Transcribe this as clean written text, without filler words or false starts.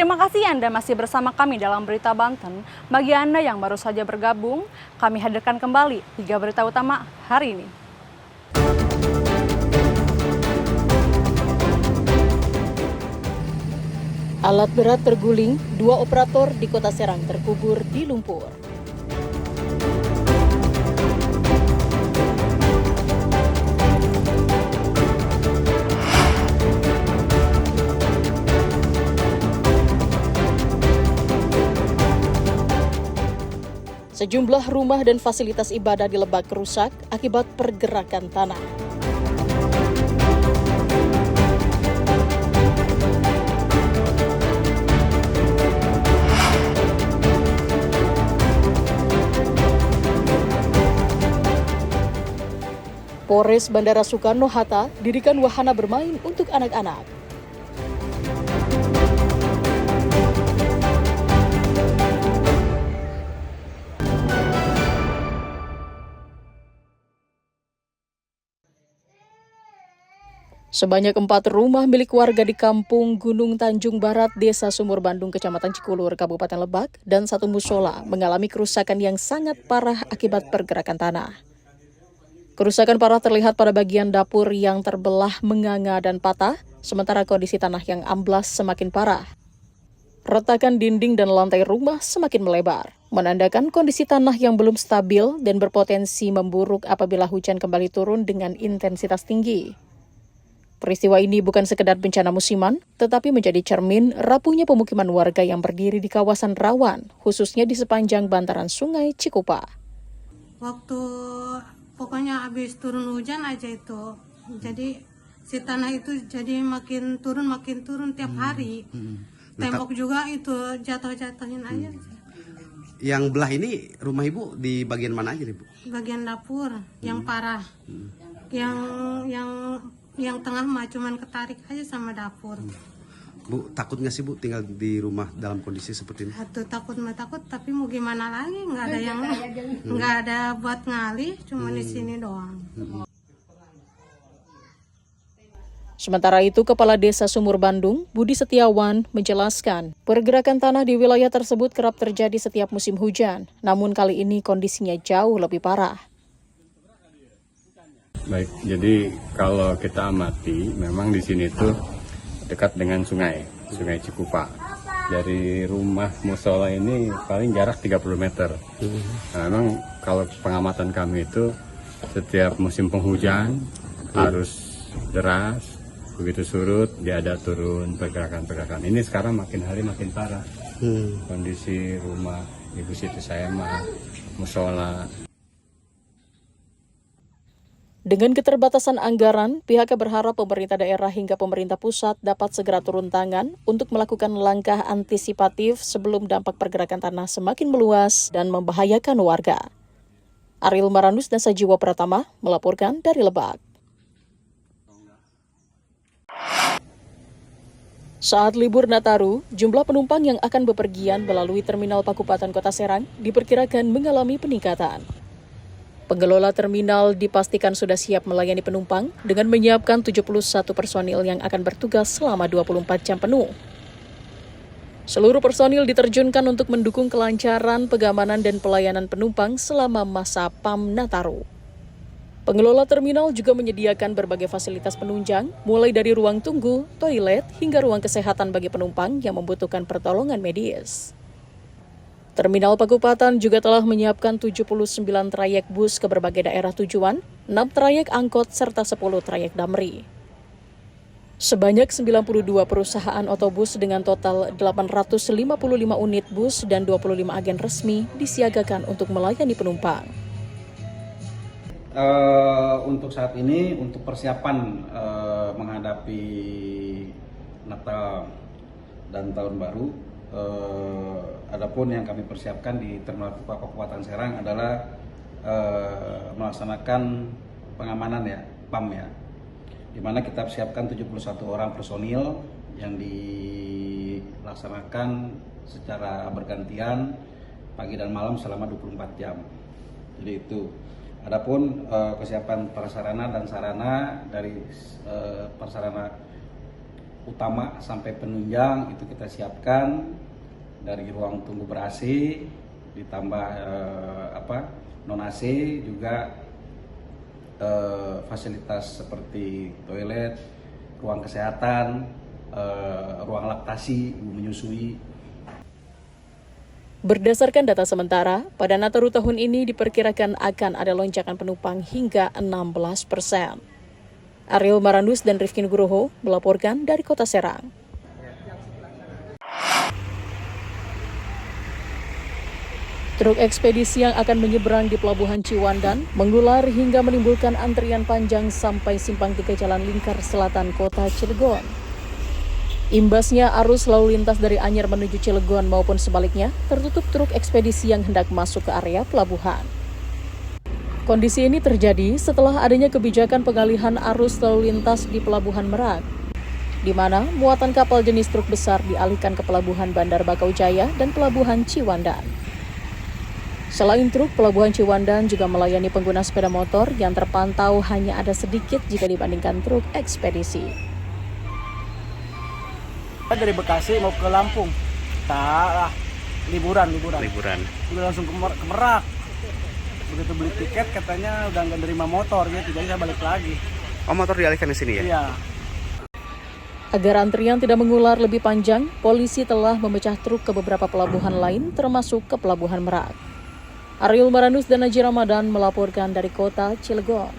Terima kasih Anda masih bersama kami dalam Berita Banten. Bagi Anda yang baru saja bergabung, kami hadirkan kembali 3 berita utama hari ini. Alat berat terguling, 2 operator di Kota Serang terkubur di lumpur. Sejumlah rumah dan fasilitas ibadah di Lebak rusak akibat pergerakan tanah. Polres Bandara Soekarno-Hatta dirikan wahana bermain untuk anak-anak. Sebanyak 4 rumah milik warga di Kampung Gunung Tanjung Barat, Desa Sumur Bandung, Kecamatan Cikulur, Kabupaten Lebak, dan 1 musola mengalami kerusakan yang sangat parah akibat pergerakan tanah. Kerusakan parah terlihat pada bagian dapur yang terbelah, menganga, dan patah, sementara kondisi tanah yang amblas semakin parah. Retakan dinding dan lantai rumah semakin melebar, menandakan kondisi tanah yang belum stabil dan berpotensi memburuk apabila hujan kembali turun dengan intensitas tinggi. Peristiwa ini bukan sekedar bencana musiman, tetapi menjadi cermin rapuhnya pemukiman warga yang berdiri di kawasan rawan, khususnya di sepanjang bantaran Sungai Cikupa. Waktu pokoknya habis turun hujan aja itu, jadi si tanah itu jadi makin turun tiap hari. Tembok juga itu jatuhin aja. Yang belah ini rumah ibu di bagian mana aja nih bu? Bagian dapur yang parah, yang tengah mah cuman ketarik aja sama dapur. Bu, takut nggak sih bu tinggal di rumah dalam kondisi seperti ini? Aduh, takut, tapi mau gimana lagi, nggak ada buat ngalih, cuma di sini doang. Sementara itu, Kepala Desa Sumur Bandung, Budi Setiawan, menjelaskan pergerakan tanah di wilayah tersebut kerap terjadi setiap musim hujan, namun kali ini kondisinya jauh lebih parah. Baik, jadi kalau kita amati, memang di sini tuh dekat dengan Sungai Cikupa. Dari rumah musola ini paling jarak 30 meter. Nah, memang kalau pengamatan kami itu setiap musim penghujan harus deras, begitu surut dia ada turun pergerakan. Ini sekarang makin hari makin parah. Kondisi rumah Ibu Siti Sayama, musola. Dengan keterbatasan anggaran, pihaknya berharap pemerintah daerah hingga pemerintah pusat dapat segera turun tangan untuk melakukan langkah antisipatif sebelum dampak pergerakan tanah semakin meluas dan membahayakan warga. Ariel Maranus dan Sajiwa Pratama melaporkan dari Lebak. Saat libur Nataru, jumlah penumpang yang akan bepergian melalui Terminal Pakupatan Kota Serang diperkirakan mengalami peningkatan. Pengelola terminal dipastikan sudah siap melayani penumpang dengan menyiapkan 71 personil yang akan bertugas selama 24 jam penuh. Seluruh personil diterjunkan untuk mendukung kelancaran pengamanan dan pelayanan penumpang selama masa PAM Nataru. Pengelola terminal juga menyediakan berbagai fasilitas penunjang, mulai dari ruang tunggu, toilet, hingga ruang kesehatan bagi penumpang yang membutuhkan pertolongan medis. Terminal Pakupatan juga telah menyiapkan 79 trayek bus ke berbagai daerah tujuan, 6 trayek angkot, serta 10 trayek damri. Sebanyak 92 perusahaan otobus dengan total 855 unit bus dan 25 agen resmi disiagakan untuk melayani penumpang. Untuk saat ini, untuk persiapan menghadapi Natal dan Tahun Baru, adapun yang kami persiapkan di Terminal Pakupatan Serang adalah melaksanakan pengamanan ya, PAM ya, di mana kita siapkan 71 orang personil yang dilaksanakan secara bergantian pagi dan malam selama 24 jam. Jadi itu. Adapun kesiapan prasarana dan sarana dari prasarana utama sampai penunjang itu kita siapkan dari ruang tunggu ber-AC ditambah non AC juga fasilitas seperti toilet, ruang kesehatan, ruang laktasi, ibu menyusui. Berdasarkan data sementara, pada Nataru tahun ini diperkirakan akan ada lonjakan penumpang hingga 16%. Ariel Marandus dan Rifki Nugroho melaporkan dari Kota Serang. Truk ekspedisi yang akan menyeberang di Pelabuhan Ciwandan mengular hingga menimbulkan antrian panjang sampai simpang 3 Jalan Lingkar Selatan Kota Cilegon. Imbasnya arus lalu lintas dari Anyer menuju Cilegon maupun sebaliknya tertutup truk ekspedisi yang hendak masuk ke area pelabuhan. Kondisi ini terjadi setelah adanya kebijakan pengalihan arus lalu lintas di Pelabuhan Merak, di mana muatan kapal jenis truk besar dialihkan ke Pelabuhan Bandar Bakau Jaya dan Pelabuhan Ciwandan. Selain truk, Pelabuhan Ciwandan juga melayani pengguna sepeda motor yang terpantau hanya ada sedikit jika dibandingkan truk ekspedisi. Dari Bekasi mau ke Lampung, liburan. Udah langsung ke Merak. Begitu beli tiket katanya udah nggak nerima motor gitu, jadi saya balik lagi. Oh, motor dialihkan di sini ya? Iya. Agar antrian tidak mengular lebih panjang, polisi telah memecah truk ke beberapa pelabuhan lain termasuk ke Pelabuhan Merak. Ariel Marandus dan Najib Ramadan melaporkan dari Kota Cilegon.